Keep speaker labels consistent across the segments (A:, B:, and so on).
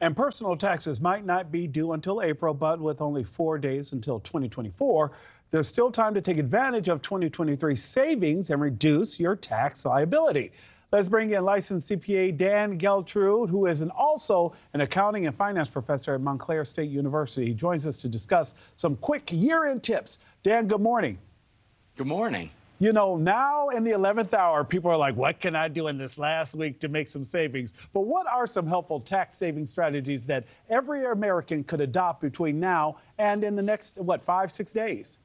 A: And personal taxes might not be due until April, but with only 4 days until 2024, there's still time to take advantage of 2023 savings and reduce your tax liability. Let's bring in licensed CPA Dan Geltrude, who is also an accounting and finance professor at Montclair State University. He joins us to discuss some quick year-end tips. Dan, good morning.
B: Good morning.
A: You know, now in the 11th hour, people are like, what can I do in this last week to make some savings? But what are some helpful tax saving strategies that every American could adopt between now and in the next, 5-6 days?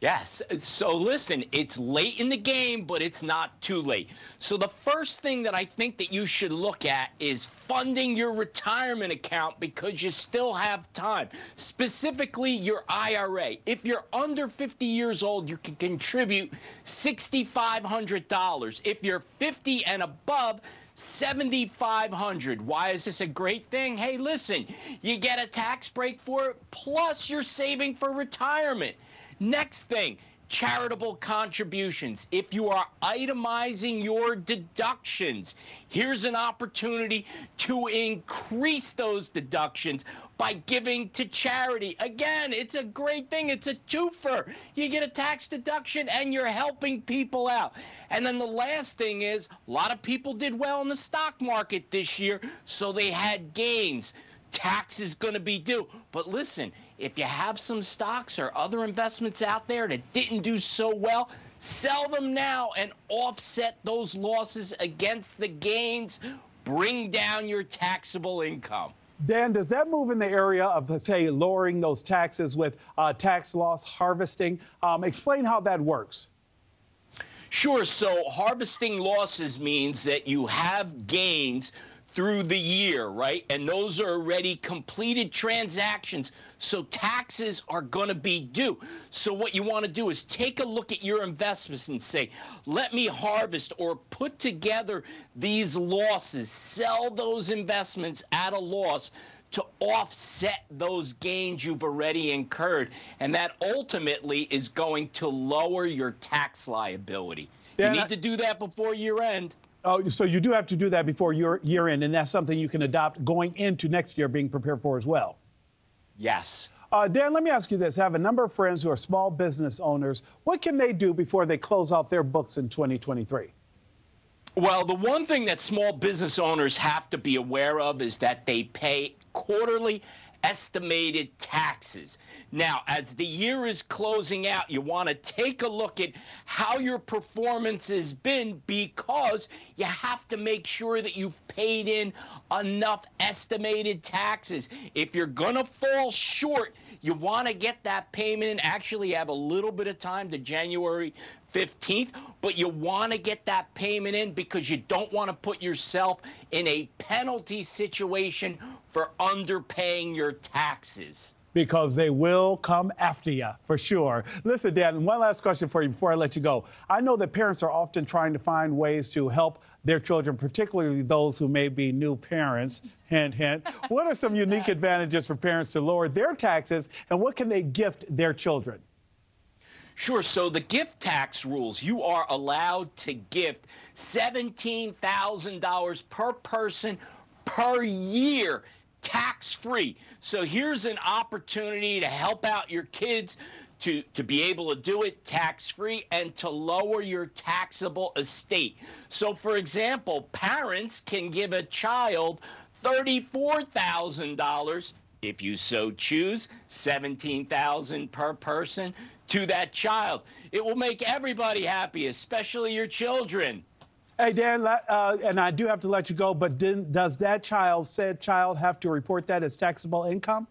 B: Yes. So listen, it's late in the game, but it's not too late. So the first thing that I think that you should look at is funding your retirement account because you still have time, specifically your IRA. If you're under 50 years old, you can contribute $6,500. If you're 50 and above, $7,500. Why is this a great thing? Hey, listen, you get a tax break for it, plus you're saving for retirement. Next thing, charitable contributions. If you are itemizing your deductions, here's an opportunity to increase those deductions by giving to charity. Again, it's a great thing. It's a twofer. You get a tax deduction and you're helping people out. And then the last thing is, a lot of people did well in the stock market this year, so they had gains. Tax is going to be due. But listen, if you have some stocks or other investments out there that didn't do so well, sell them now and offset those losses against the gains. Bring down your taxable income.
A: Dan, does that move in the area of, say, lowering those taxes with tax loss harvesting? Explain how that works.
B: Sure. So harvesting losses means that you have gains through the year, right? And those are already completed transactions, so taxes are going to be due. So what you want to do is take a look at your investments and say, let me harvest or put together these losses, sell those investments at a loss to offset those gains you've already incurred. And that ultimately is going to lower your tax liability. You need to do that before year end.
A: Oh, so you do have to do that before your year end, and that's something you can adopt going into next year, being prepared for as well.
B: Yes.
A: Dan, let me ask you this. I have a number of friends who are small business owners. What can they do before they close out their books in 2023?
B: Well, the one thing that small business owners have to be aware of is that they pay quarterly estimated taxes. Now, as the year is closing out, you want to take a look at how your performance has been, because you have to make sure that you've paid in enough estimated taxes. If you're going to fall short, you want to get that payment in. Actually, you have a little bit of time to January 15th, but you want to get that payment in because you don't want to put yourself in a penalty situation for underpaying your taxes.
A: Because they will come after you, for sure. Listen, Dan, one last question for you before I let you go. I know that parents are often trying to find ways to help their children, particularly those who may be new parents. Hint, hint. What are some unique advantages for parents to lower their taxes, and what can they gift their children?
B: Sure. So the gift tax rules, you are allowed to gift $17,000 per person per year, tax-free. So here's an opportunity to help out your kids to be able to do it tax-free and to lower your taxable estate. So, for example, parents can give a child $34,000, if you so choose, $17,000 per person to that child. It will make everybody happy, especially your children.
A: Hey, Dan, and I do have to let you go, but does that said child have to report that as taxable income?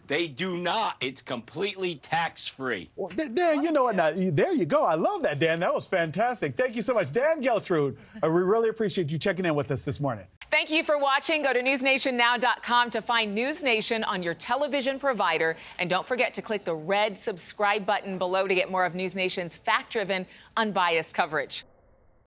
B: They do not. It's completely tax-free.
A: Well, Dan, you know what? There you go. I love that, Dan. That was fantastic. Thank you so much. Dan Geltrude, we really appreciate you checking in with us this morning.
C: Thank you for watching. Go to newsnationnow.com to find NewsNation on your television provider. And don't forget to click the red subscribe button below to get more of NewsNation's fact-driven, unbiased coverage.